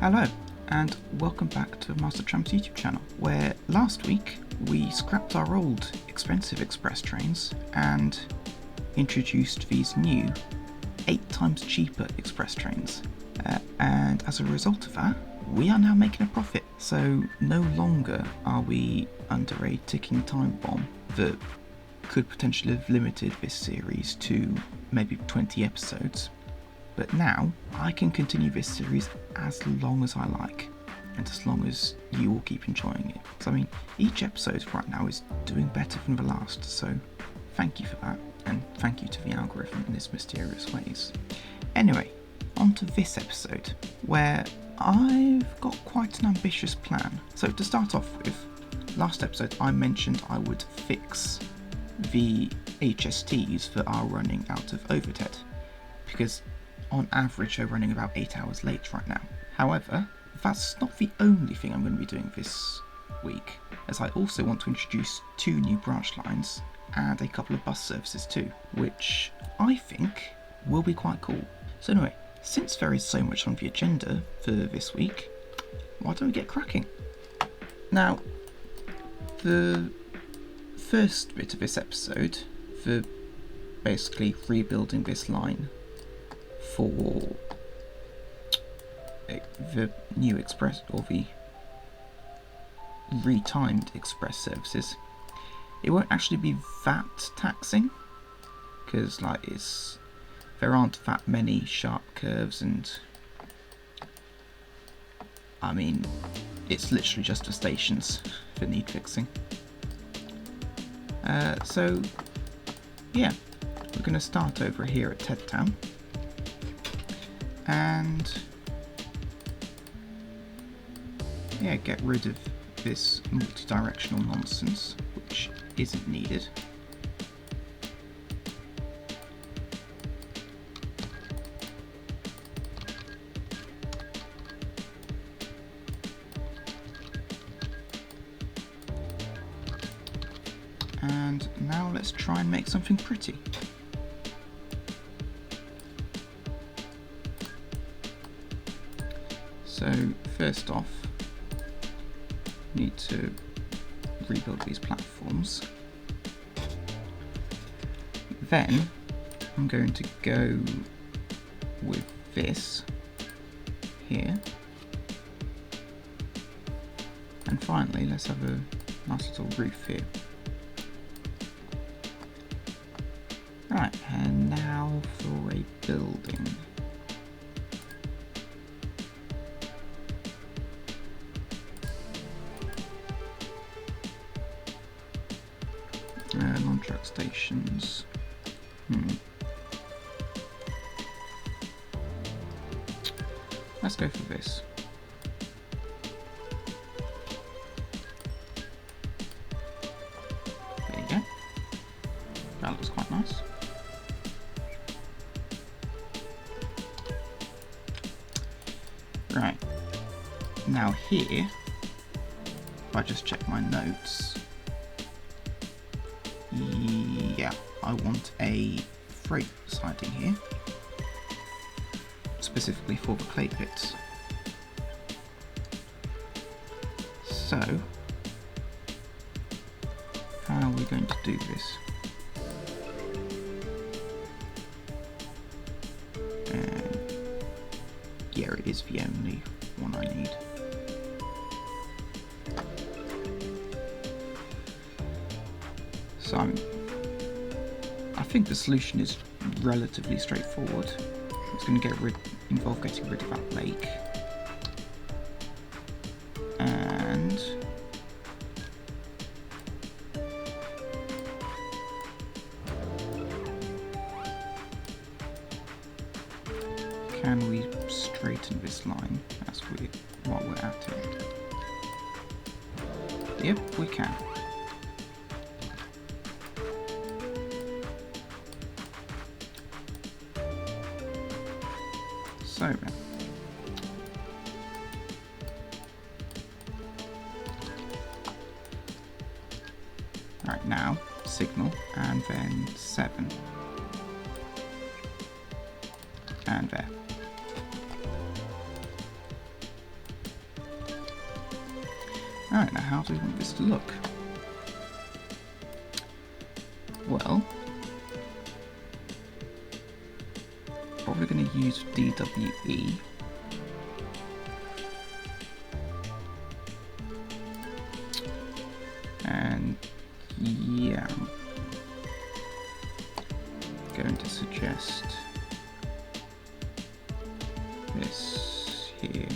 Hello, and welcome back to Master Trams YouTube channel, where last week we scrapped our old expensive express trains and introduced these new 8 times cheaper express trains. And as a result of that, we are now making a profit. So no longer are we under a ticking time bomb that could potentially have limited this series to maybe 20 episodes. But now I can continue this series as long as I like, and as long as you all keep enjoying it. So I mean, each episode right now is doing better than the last, so thank you for that, and thank you to the algorithm in its mysterious ways. Anyway, on to this episode, where I've got quite an ambitious plan. So to start off with, last episode I mentioned I would fix the HSTs that are running out of Overdhead, because on average they're running about 8 hours late right now. However, that's not the only thing I'm going to be doing this week, as I also want to introduce 2 new branch lines and a couple of bus services too, which I think will be quite cool. So anyway, since there is so much on the agenda for this week, why don't we get cracking? Now, the first bit of this episode, for basically rebuilding this line for the new express, or the retimed express services, it won't actually be that taxing, because there aren't that many sharp curves, and I mean, it's literally just the stations that need fixing. So yeah, we're going to start over here at Ted Town, and yeah, get rid of this multi-directional nonsense which isn't needed. And now let's try and make something pretty. So first off, need to rebuild these platforms. Then I'm going to go with this here. And finally, let's have a nice little roof here. Right, and now for a building. Non-track stations. Let's go for this. There you go. That looks quite nice. Right. Now here, if I just check my notes, yeah, I want a freight siding here, specifically for the clay pits. So, how are we going to do this? Yeah, it is the only one I need. So I think the solution is relatively straightforward. It's going to involve getting rid of that lake, and can we straighten this line while we're at it? Yep, we can. So then, right now, signal, and then 7, and there. Alright, now how do we want this to look? Well, probably going to use DWE. And yeah, I'm going to suggest this here.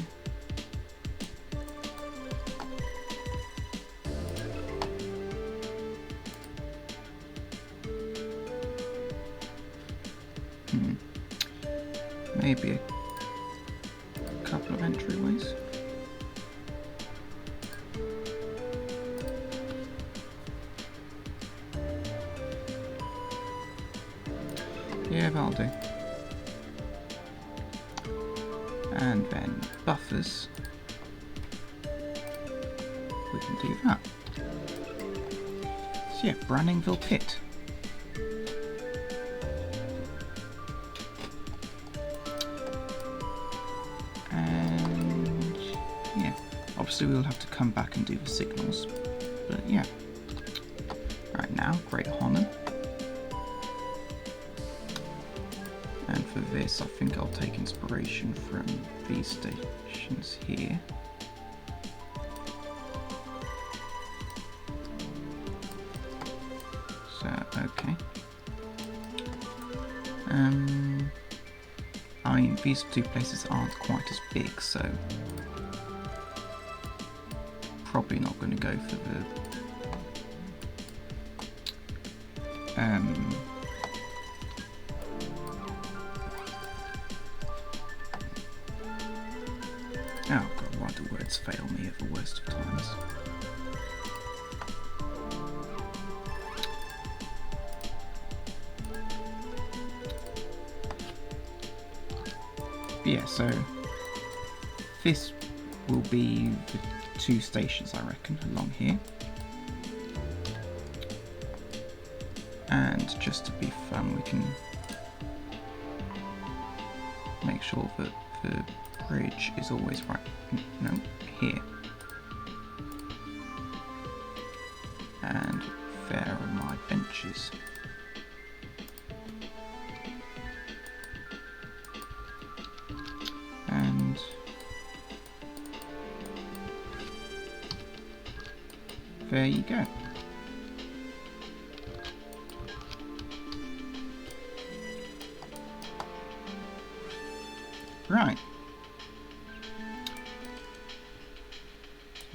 Maybe a couple of entryways. Yeah, that'll do. And then buffers. We can do that. So yeah, Branningville Pit. And yeah, obviously we'll have to come back and do the signals. But yeah. Right now, Great Honor. And for this, I think I'll take inspiration from these stations here. So, okay. I mean, these two places aren't quite as big, so probably not going to go for the oh god, why do words fail me at the worst of times? Yeah, so this will be the two stations, I reckon, along here. And just to be fun, we can make sure that the bridge is always right, no, here. And there are my benches. And there you go. Right.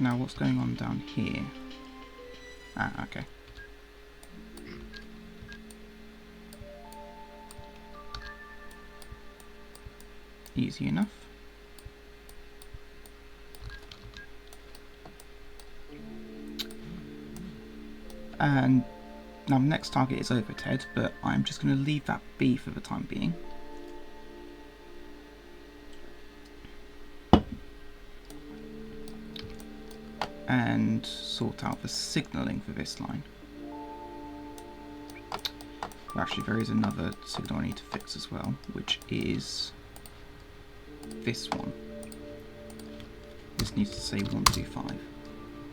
Now what's going on down here? Ah, okay. Easy enough. And now the next target is Overdhead, but I'm just going to leave that be for the time being. And sort out the signalling for this line. Well, actually, there is another signal I need to fix as well, which is this one. This needs to say 125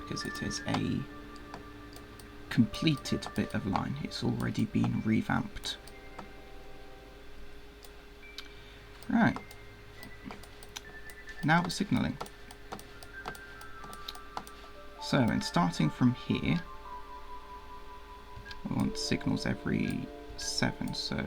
because it is a completed bit of line. It's already been revamped. Right. Now the signalling. So, and starting from here, we want signals every 7, so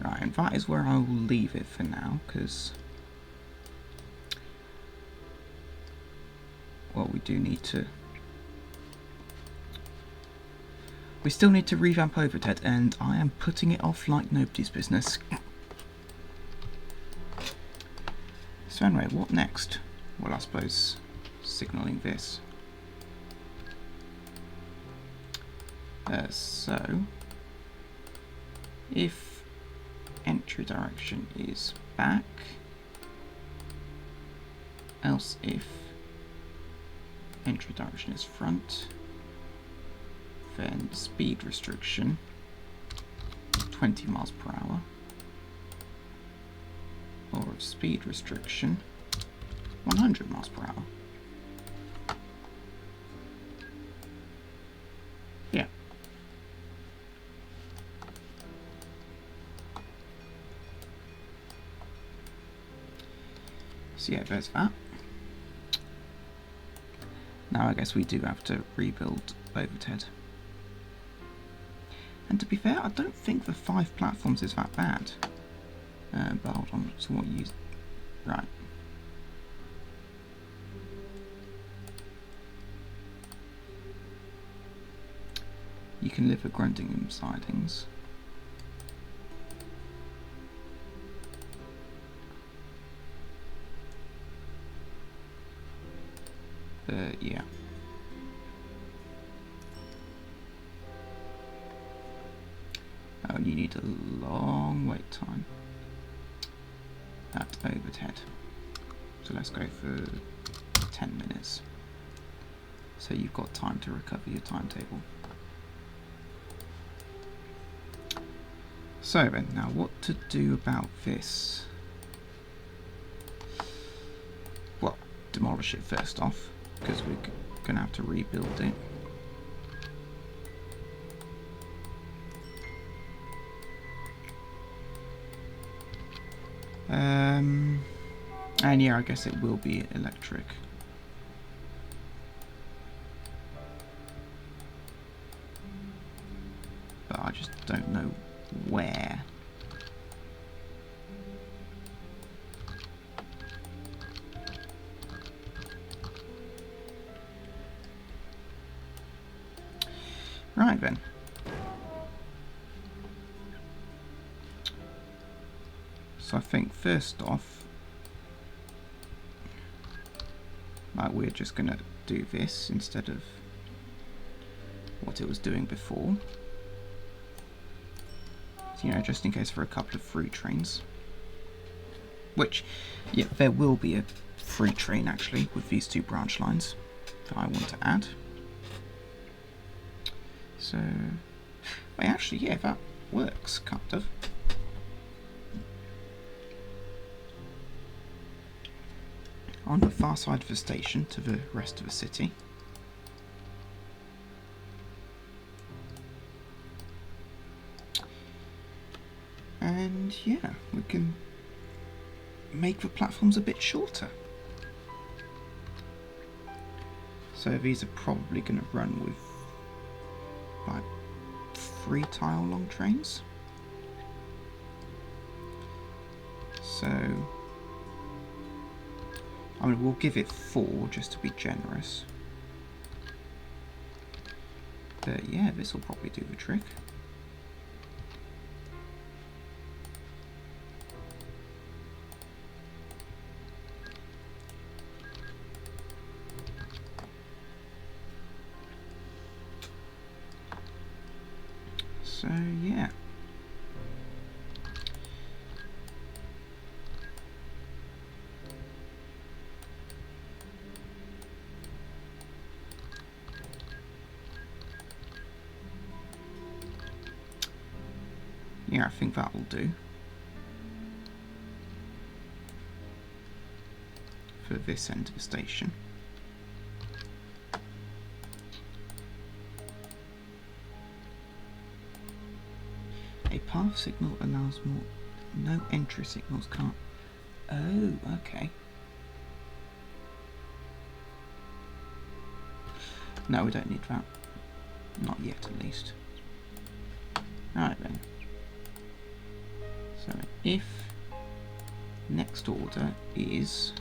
right, and that is where I will leave it for now, because, well, we do need to We still need to revamp Overdhead, and I am putting it off like nobody's business. So anyway, what next? Well, I suppose signalling this. So, if entry direction is back, else if entry direction is front, then speed restriction 20 miles per hour, or if speed restriction 100 miles per hour. Yeah. So yeah, there's that. Now I guess we do have to rebuild Overdhead. And to be fair, I don't think the 5 platforms is that bad. But hold on, so what you use? Right. You can live with Gruntingham sidings. Yeah. Oh, and you need a long wait time at Overdhead. So let's go for 10 minutes. So you've got time to recover your timetable. So then, now what to do about this? Well, demolish it first off, because we're going to have to rebuild it. And yeah, I guess it will be electric. But I just don't know where. Right then. So I think first off, we're just going to do this instead of what it was doing before. So, you know, just in case for a couple of through trains. Which, yeah, there will be a free train actually with these 2 branch lines that I want to add. So, wait, actually, yeah, that works, kind of. On the far side of the station to the rest of the city. And yeah, we can make the platforms a bit shorter. So these are probably going to run with like 3 tile long trains. So I mean, we'll give it 4 just to be generous. But yeah, this will probably do the trick. So yeah. Yeah, I think that will do for this end of the station. A path signal allows more. No entry signals can't. Oh, okay. No, we don't need that. Not yet, at least. Alright then. So if next order is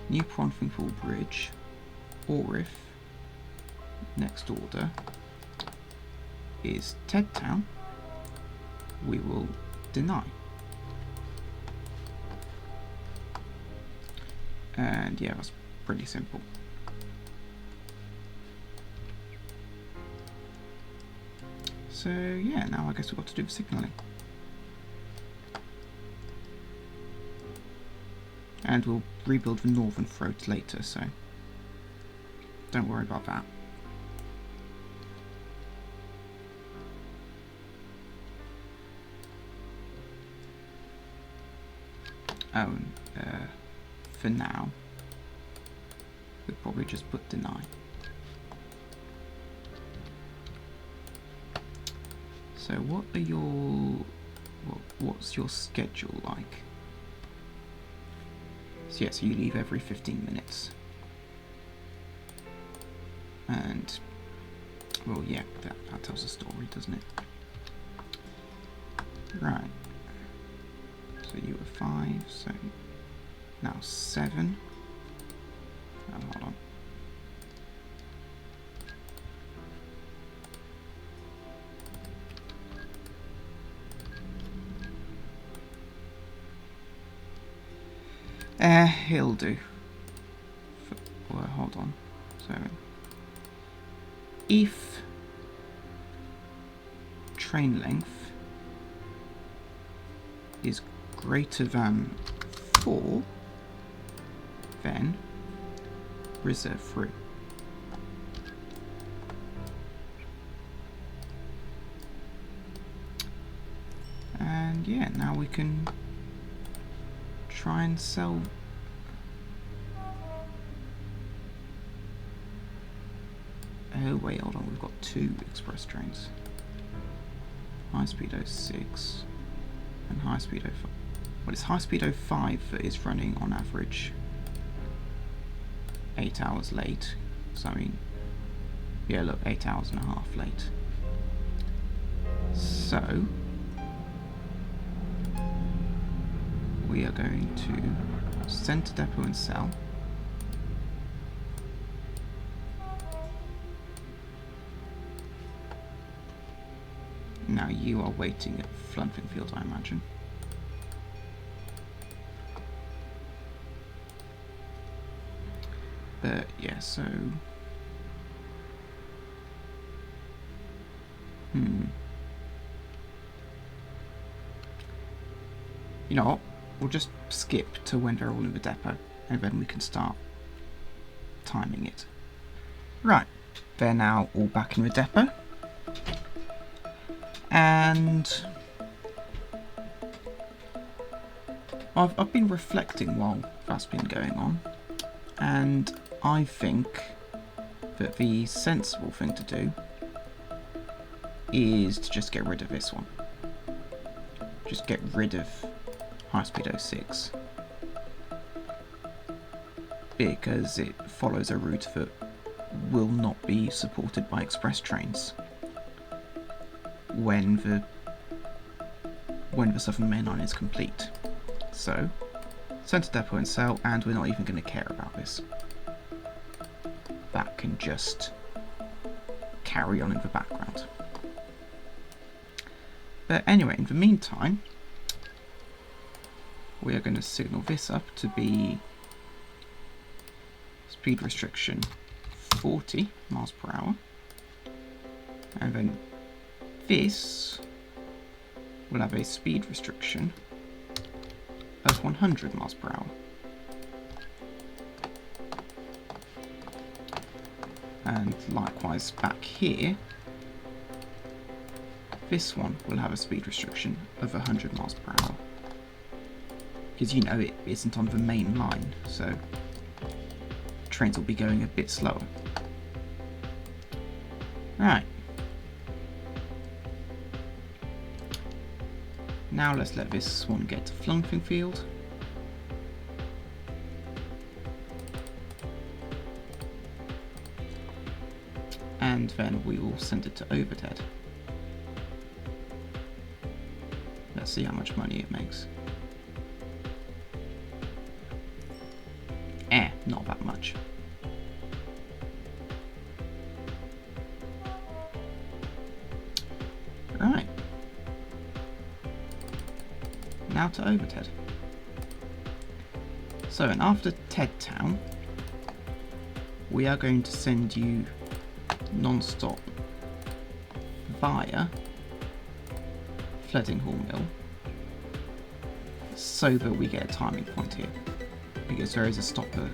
New Pronthingful Bridge, or if next order is Ted Town, we will deny. And yeah, that's pretty simple. So yeah, now I guess we've got to do the signalling. And we'll rebuild the northern throat later, so don't worry about that. Oh, and for now, we'll probably just put deny. So what are your, what's your schedule like? So yeah, so you leave every 15 minutes. And, well yeah, that tells a story, doesn't it? Right. So you were 5, so now 7. Oh, hold on. He'll do. Well, hold on. So, if train length is greater than 4, then reserve through. And yeah, now we can try and sell. Oh wait, hold on, we've got 2 express trains. High speed 06 and high speed 05. Well, it's high speed 05 that is running on average 8 hours late. So I mean, yeah, look, 8 hours and a half late. So we are going to send to depot and sell. Now you are waiting at Flunfingfield, I imagine. But yeah, so you know what? We'll just skip to when they're all in the depot, and then we can start timing it. Right, they're now all back in the depot. And I've been reflecting while that's been going on, and I think that the sensible thing to do is to just get rid of this one. Just get rid of high speed 06, because it follows a route that will not be supported by express trains when the Southern Main Line is complete. So, send to depot and sell, and we're not even going to care about this. That can just carry on in the background. But anyway, in the meantime, we are going to signal this up to be speed restriction 40 miles per hour, and then this will have a speed restriction of 100 miles per hour. And likewise back here, this one will have a speed restriction of 100 miles per hour. Because you know it isn't on the main line, so trains will be going a bit slower. Right. Now let's let this one get to Flunfingfield. And then we will send it to Overdhead. Let's see how much money it makes. Not that much. now to Overdhead. So, and after Ted Town, we are going to send you non-stop via Fleddinghall Mill, so that we get a timing point here, because there is a stopper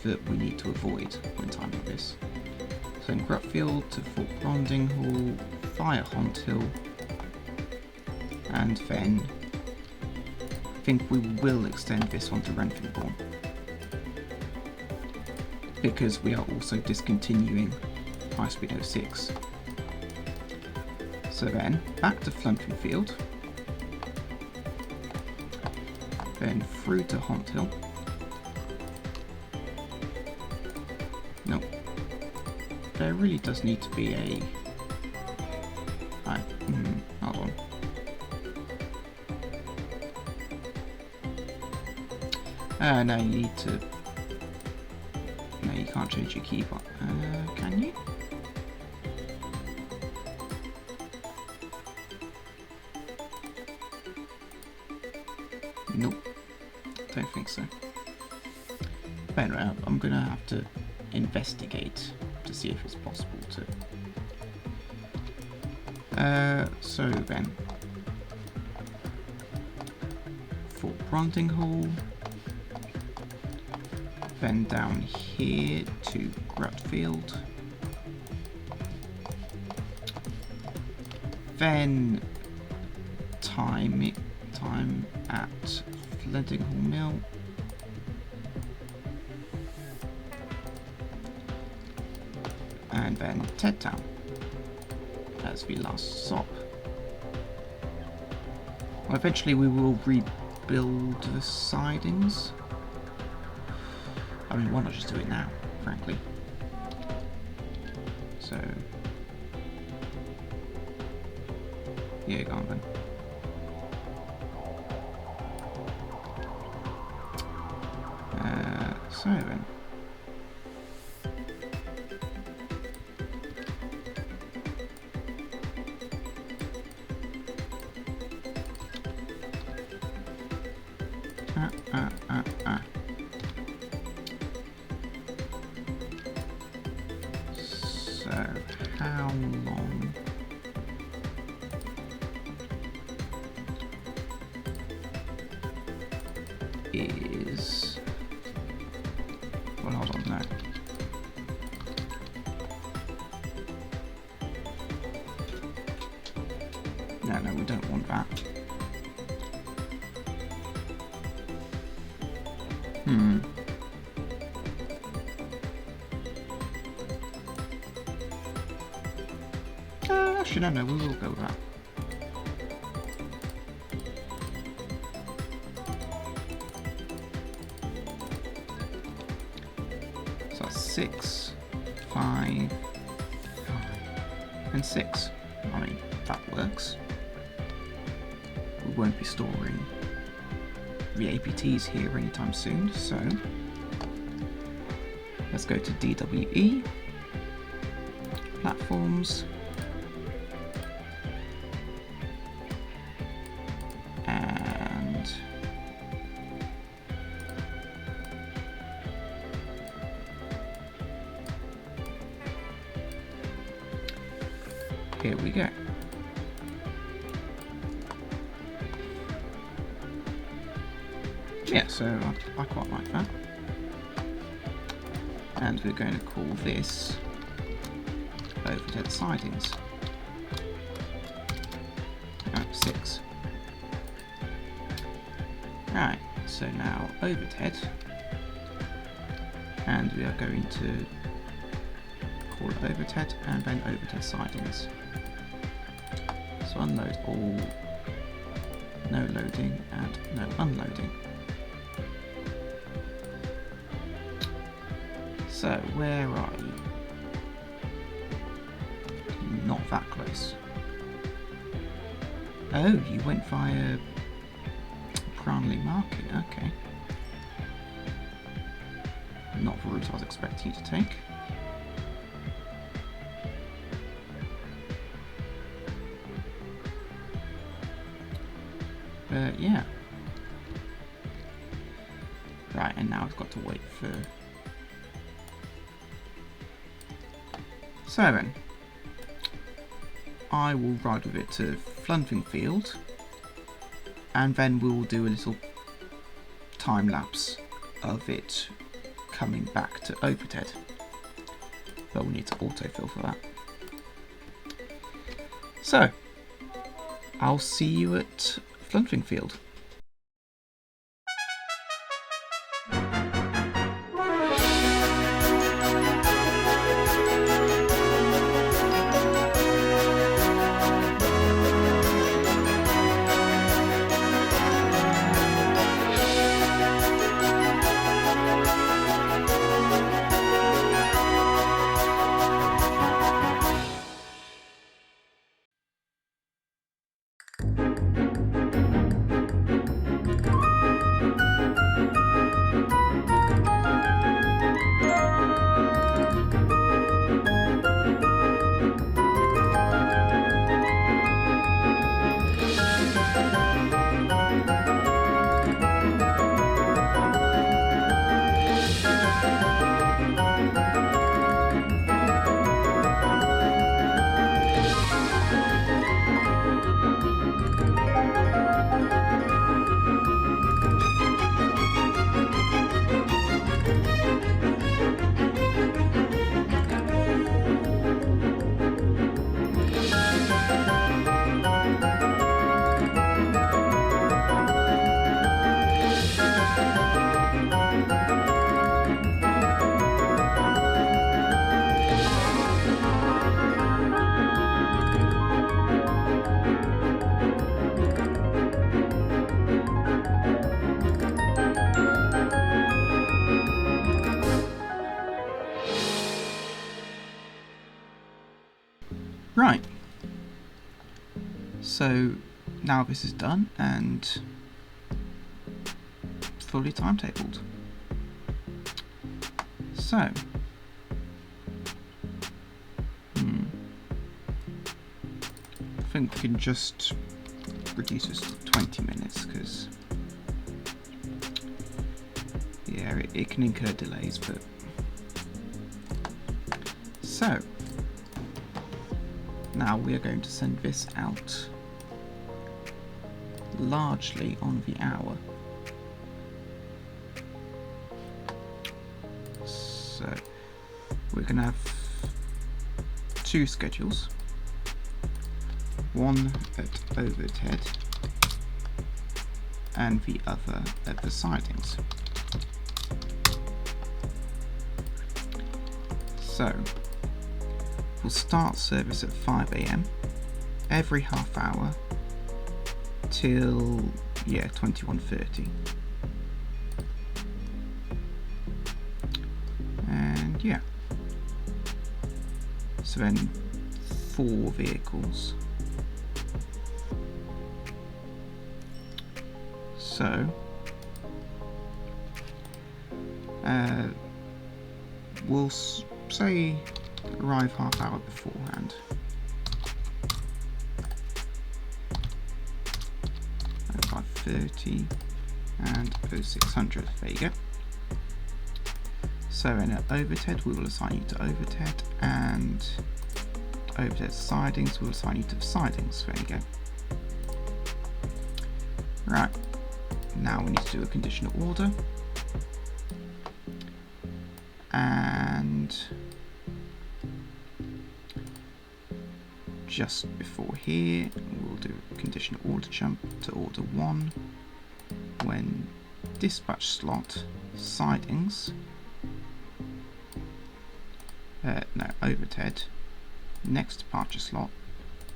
that we need to avoid when timing this. So in Grutfield to Fort Brondinghall via Hont Hill, and then I think we will extend this one to Renfrewbourne, because we are also discontinuing High Speed 06. So then back to Fluntonfield, then through to Hont Hill. Nope. There really does need to be a... hold on. No, you need to... No, you can't change your keyboard. Can you? Nope. Don't think so. But anyway, I'm gonna have to investigate to see if it's possible to. So then, Fort Brondinghall, then down here to Grutfield, then time at Fleddinghall Mill, and then Ted Town as the last stop. Well, eventually we will rebuild the sidings. I mean, why not just do it now, frankly? So, yeah, go on then. So then. So, how long is... Well, hold on, no. No, we don't want that. Actually, no, we will go with that. So that's 6, 5, and 6. I mean, that works. We won't be storing the APTs here anytime soon, so let's go to DWE, platforms, and here we go. Yeah, so I quite like that. And we're going to call this Overdhead Sidings. 6. Right, so now Overdhead. And we are going to call it Overdhead and then Overdhead Sidings. So unload all, no loading and no unloading. So, where are you? Not that close. Oh, you went via Cranley Market, okay. Not the route I was expecting you to take. But yeah, Right, and now I've got to wait for... So then, I will ride with it to Flunfingfield, and then we'll do a little time lapse of it coming back to Overdhead. But we'll need to autofill for that. So, I'll see you at Flunfingfield. Right, so now this is done and fully timetabled. So, I think we can just reduce this to 20 minutes because, yeah, it can incur delays, but so. Now we are going to send this out largely on the hour. So we're going to have two schedules. One at Overdhead and the other at the sidings. So we'll start service at 5 AM every half hour till 21:30, and yeah, so then 4 vehicles. So we'll say arrive half hour beforehand. And 5:30 and 0600. There you go. So in at Overdhead we will assign you to Overdhead, and Overdhead sidings we will assign you to the sidings. There you go. Right. Now we need to do a conditional order. And just before here, we'll do a conditional order jump to order 1 when dispatch slot sidings, no, Overdhead, next departure slot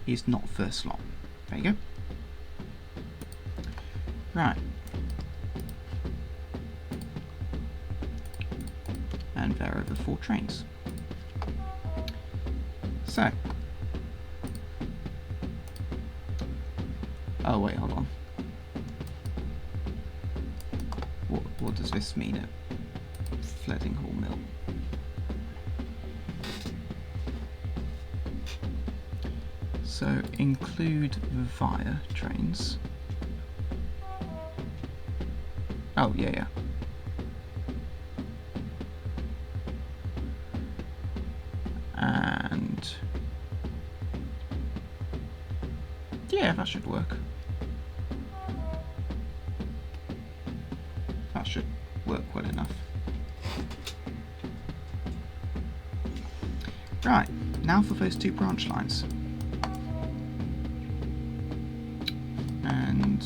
is not first slot. There you go. Right. And there are the 4 trains. So, oh wait, hold on. What does this mean at Fledinghall Mill? So include the via trains. Oh yeah. And yeah, that should work. That should work well enough. Right, now for those two branch lines. And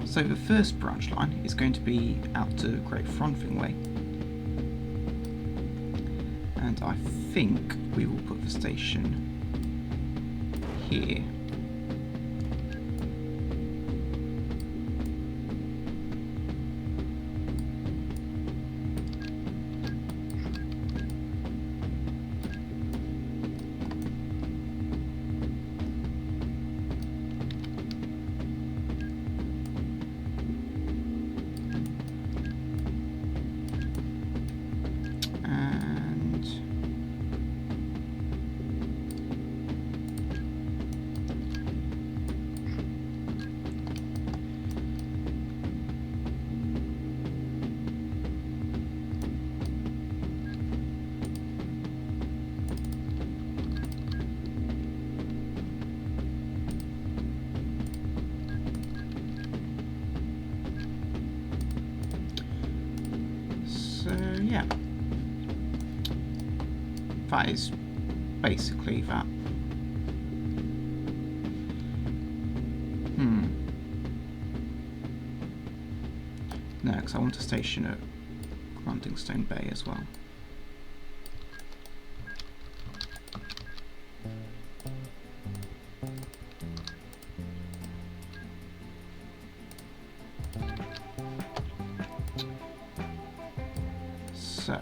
so the first branch line is going to be out to Great Fronthing Way. And I think we will put the station here. Yeah, that is basically that. No, because I want a station at Gruntingstone Bay as well. So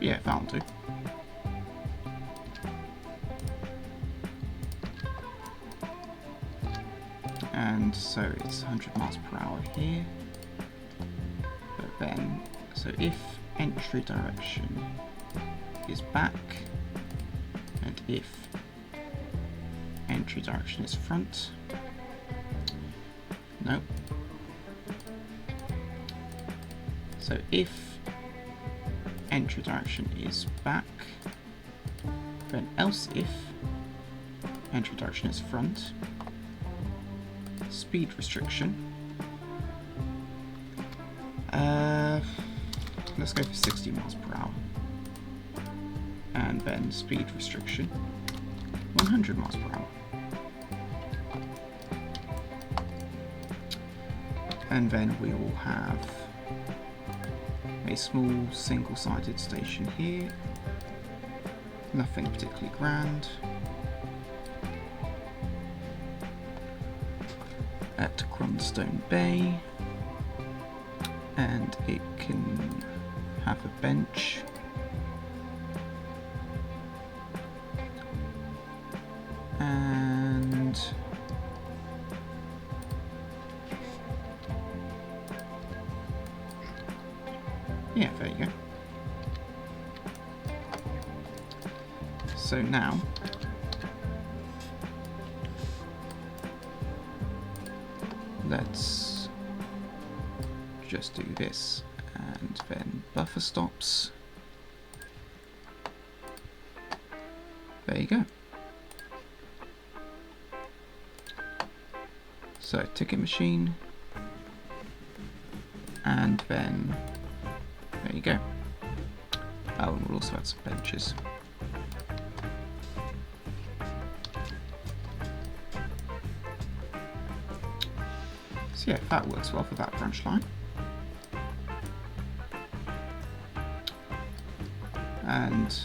yeah, that'll do. And so it's 100 miles per hour here. But then, so if entry direction is back, and if entry direction is front, nope. So if entry direction is back, then else if entry direction is front, speed restriction, let's go for 60 miles per hour, and then speed restriction 100 miles per hour, and then we will have a small single-sided station here, nothing particularly grand, at Grunstone Bay, and it can have a bench and yeah, there you go. So now let's just do this and then buffer stops. There you go. So ticket machine, and then there you go. Oh, and we'll also add some benches. So yeah, that works well for that branch line. And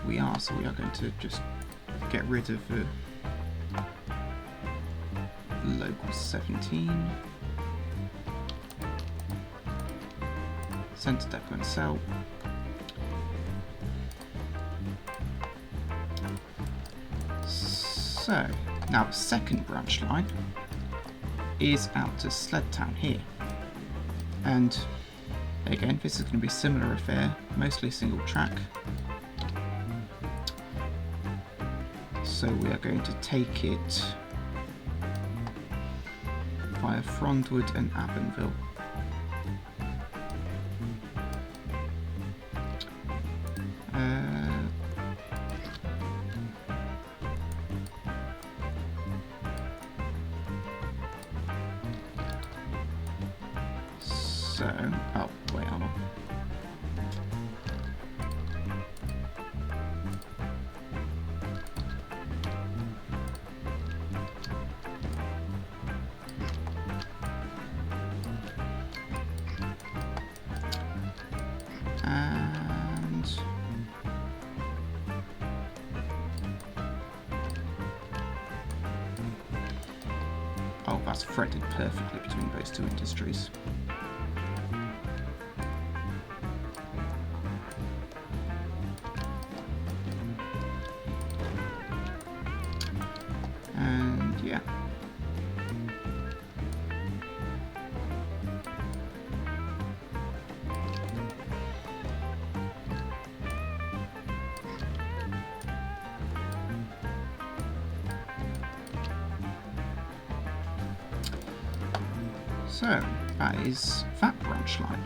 we are going to just get rid of the local 17. Centre depot and cell. So, now the second branch line is out to Sledtown here. And again, this is going to be a similar affair, mostly single track. So we are going to take it via Frondwood and Avonville. Oh, wait, hold on. And oh, that's threaded perfectly between those two industries. And yeah. So that is that branch line.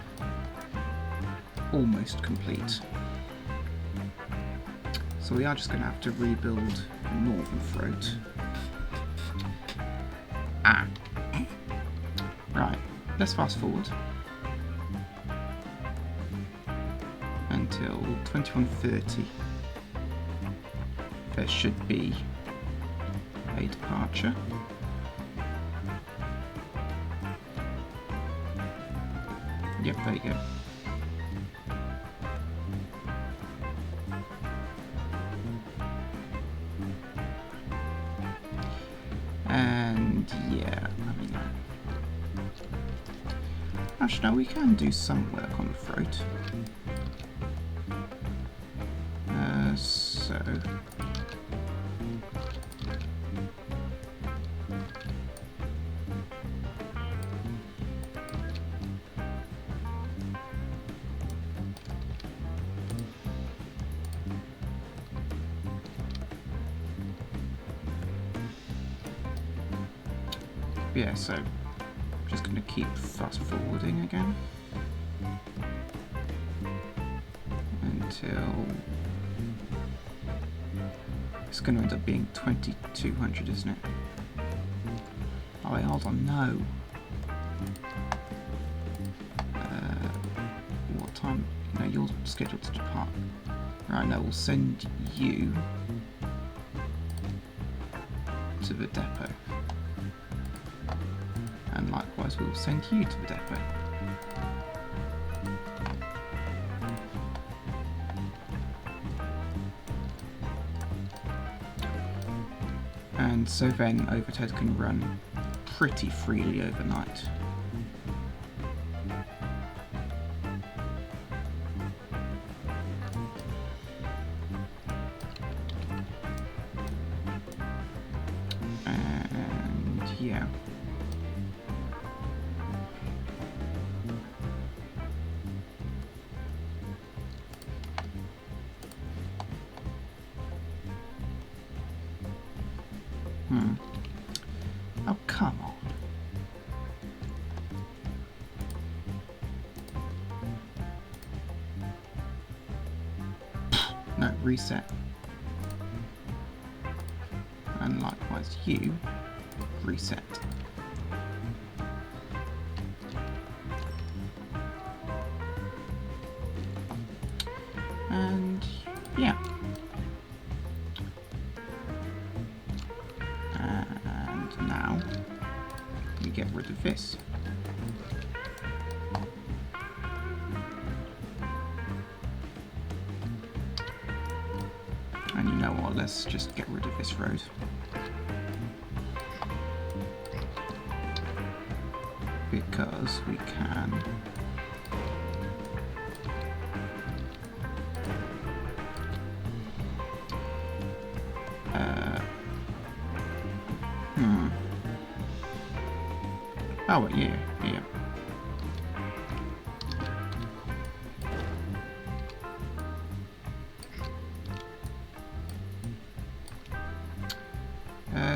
Almost complete. So we are just going to have to rebuild the northern throat. Right, let's fast forward until 2130. There should be a departure. Yep, there you go. And yeah, I mean, actually no, we can do some work on the throat. So yeah, so just going to keep fast forwarding again until it's going to end up being 2200, isn't it? Oh wait, hold on, no. What time? No, you're scheduled to depart. Right, no, we'll send you to the depot. And likewise, we'll send you to the depot. And so then Overdhead can run pretty freely overnight. And yeah. Oh, come on. No, reset. And likewise you, reset. And yeah. And now we get rid of this. And you know what, let's just get rid of this road. Because we can Oh, yeah, yeah.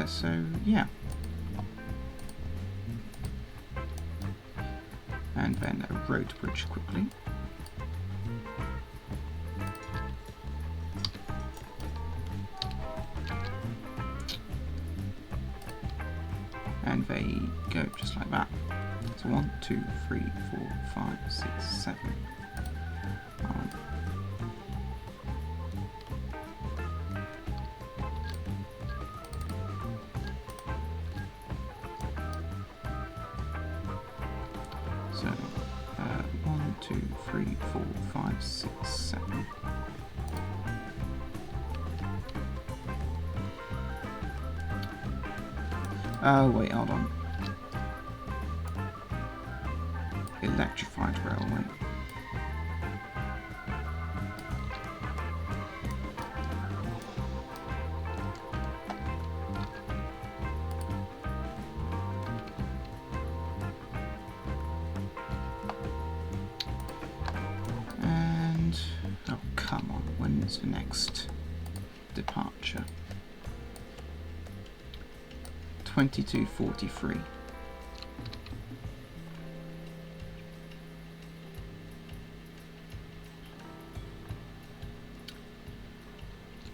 So, yeah. And then a road bridge quickly. And they go just like that. So 1, 2, 3, 4, 5, 6, 7. So 1, 2, 3, 4, 5, 6, 7. Oh wait, hold on. Electrified railway. And oh come on, when's the next departure? 22:43.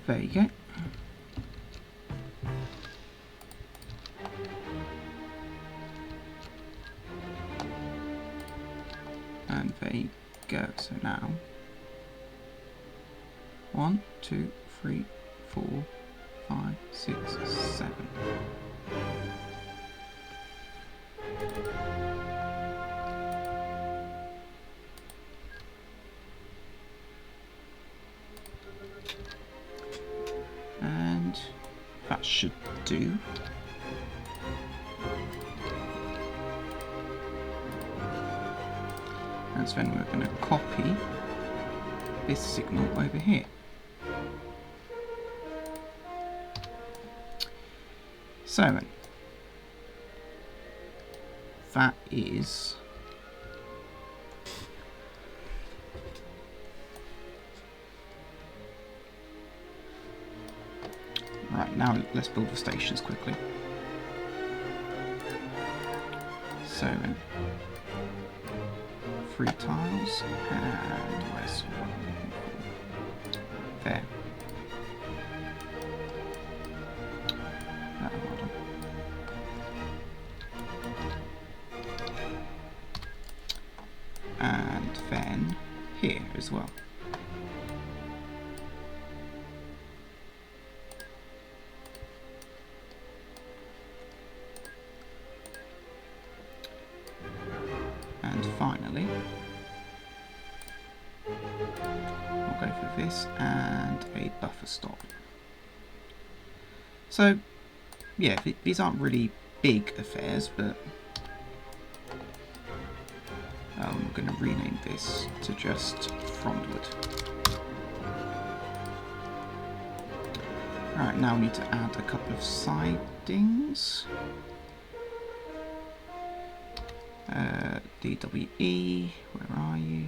There you go. And there you go. So now 1, 2, 3, 4, 5, 6, 7. And that should do. And so then we're going to copy this signal over here. So then, that is right. Now let's build the stations quickly. So then, 3 tiles, and where's 1? There. Hold on. And then here as well. And finally, we'll go for this and a buffer stop. So, yeah, these aren't really big affairs, but I'm going to rename this to just frontward. Alright, now we need to add a couple of sidings. DWE, where are you?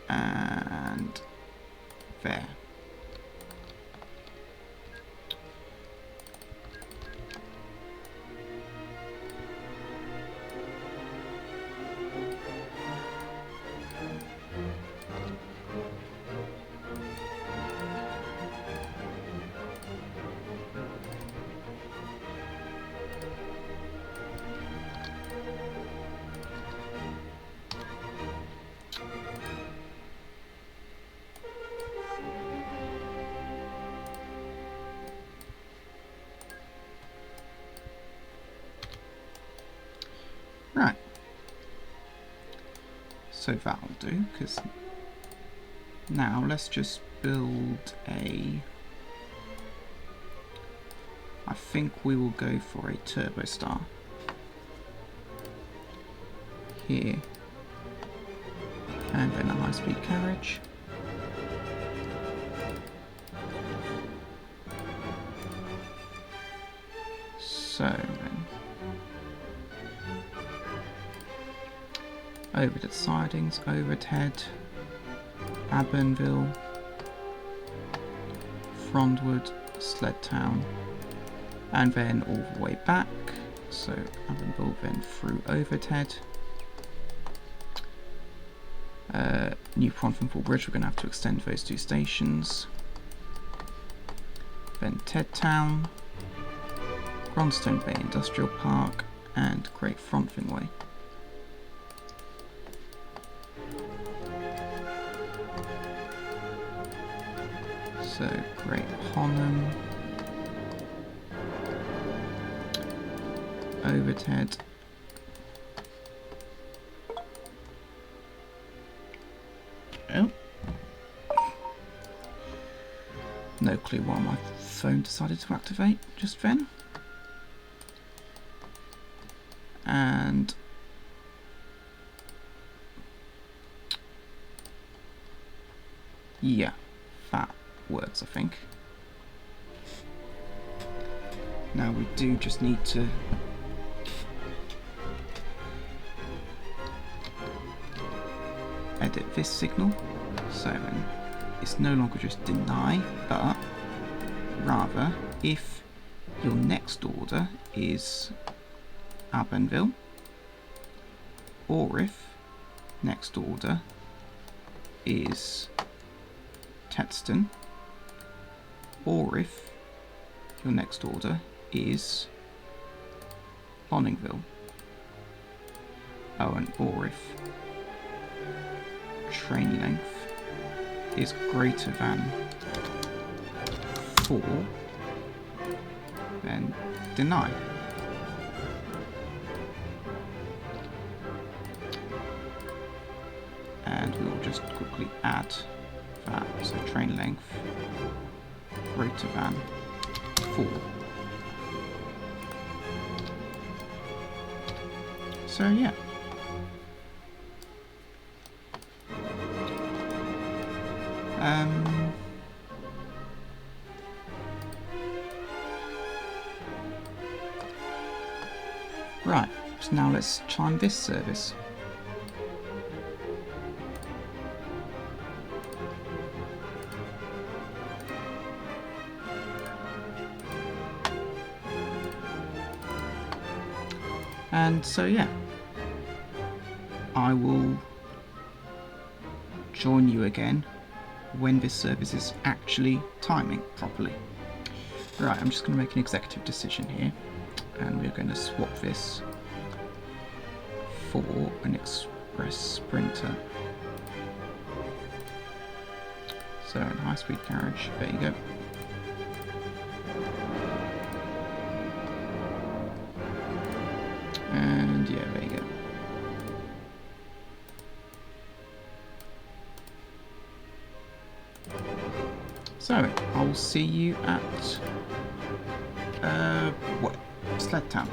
And there. Right, so that'll do, because now let's just build a, I think we will go for a turbo star here, and then a high-speed carriage. So then Overdhead sidings, Overdhead, Abernville, Frondwood, Sledtown, and then all the way back. So Abernville, then through Overdhead. New Crawfish Bridge, we're going to have to extend those 2 stations. Then Tedtown, Grondstone Bay Industrial Park, and Great Fronting Way. So Great Honham, Overdhead, no clue why my phone decided to activate just then. And yeah, that works, I think. Now we do just need to edit this signal, so it's no longer just deny, but rather if your next order is Abernville, or if next order is Tetston, or if your next order is Lonningville, or if train length is greater than 4, then deny. And we will just quickly add that, so train length greater than 4. So yeah. Right, so now let's chime this service. And so yeah, I will join you again when this service is actually timing properly. Right, I'm just going to make an executive decision here, and we're going to swap this for an express sprinter. So in high-speed carriage, there you go. And yeah, there you go. So, I'll see you at, Sledtown.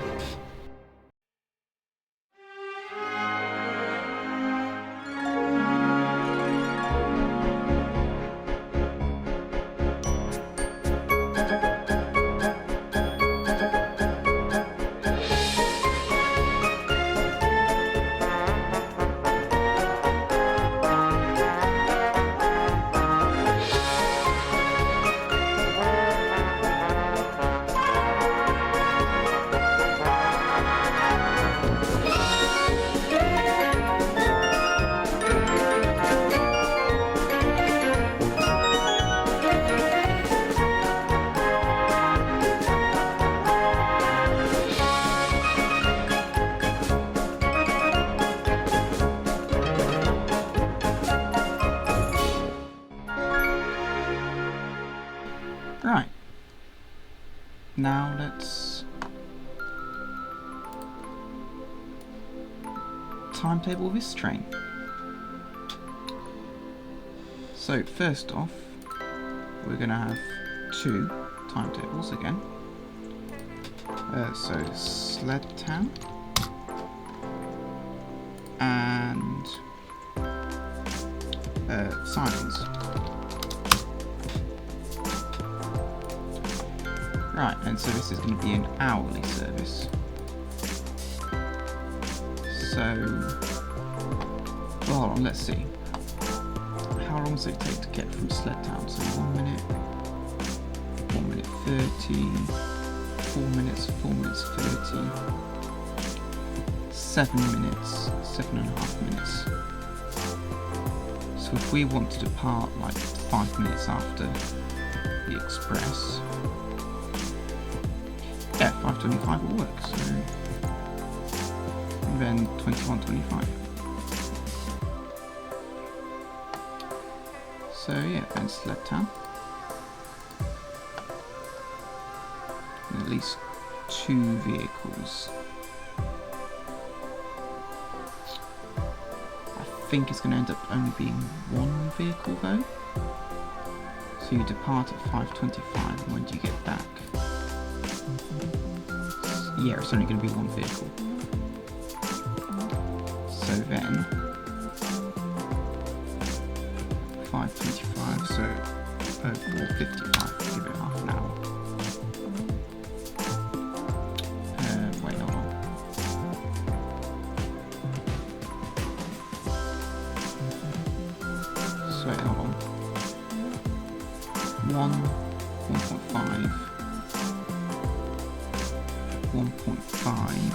Right, now let's timetable this train. So first off, we're going to have 2 timetables again. So Sledtown and Sidings. Right, and so this is going to be an hourly service. So hold on, let's see. How long does it take to get from Sledtown? So 1 minute, 1 minute 30, 4 minutes, 4 minutes 30, 7 minutes, 7.5 minutes. So if we want to depart like 5 minutes after the express, yeah, 5:25 will work. So and then 21:25. So yeah, then Sledtown. And at least 2 vehicles. I think it's going to end up only being 1 vehicle though. So you depart at 5:25, and when do you get back? Yeah, it's only going to be 1 vehicle. So then 5:25, so 4:55, give it half an hour. Wait, hold on. So wait, hold on. 1.5, 1.5.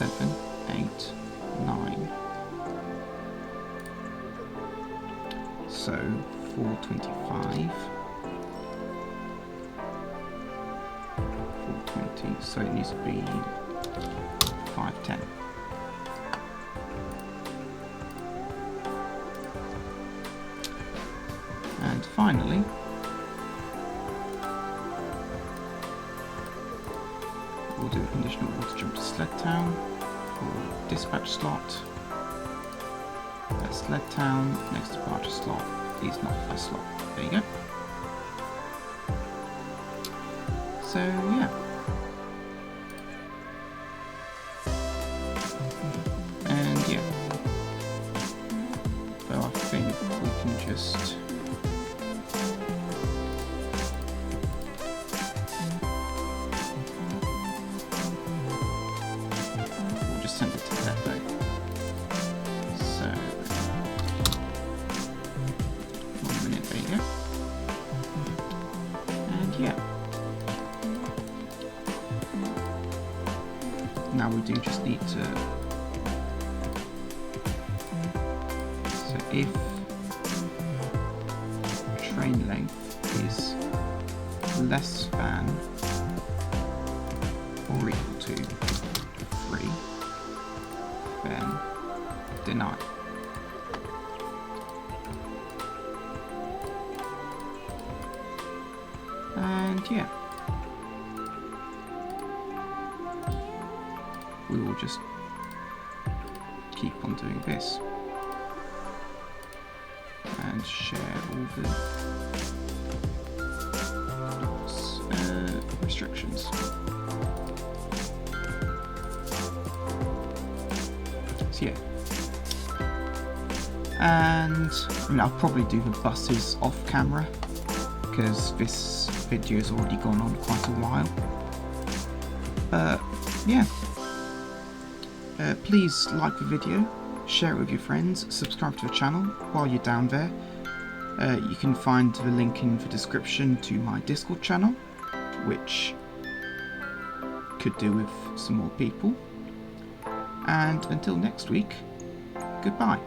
7, 8, 9. So 4:25, 4:20. So it needs to be 5:10. And finally, we'll do a conditional water jump to Sledtown for dispatch slot. That's Sledtown, next departure slot is not first slot. There you go. So yeah. And yeah. So I think we can just send it to the depot. So 1 minute, there you go. And yeah. Now we do just need to, so if train length is less than or equal to 3, then deny. And yeah, we will just keep on doing this and share all the restrictions. Yeah. And I mean, I'll probably do the buses off camera because this video has already gone on quite a while. Yeah. Please like the video, share it with your friends, subscribe to the channel while you're down there. You can find the link in the description to my Discord channel, which could do with some more people. And until next week, goodbye.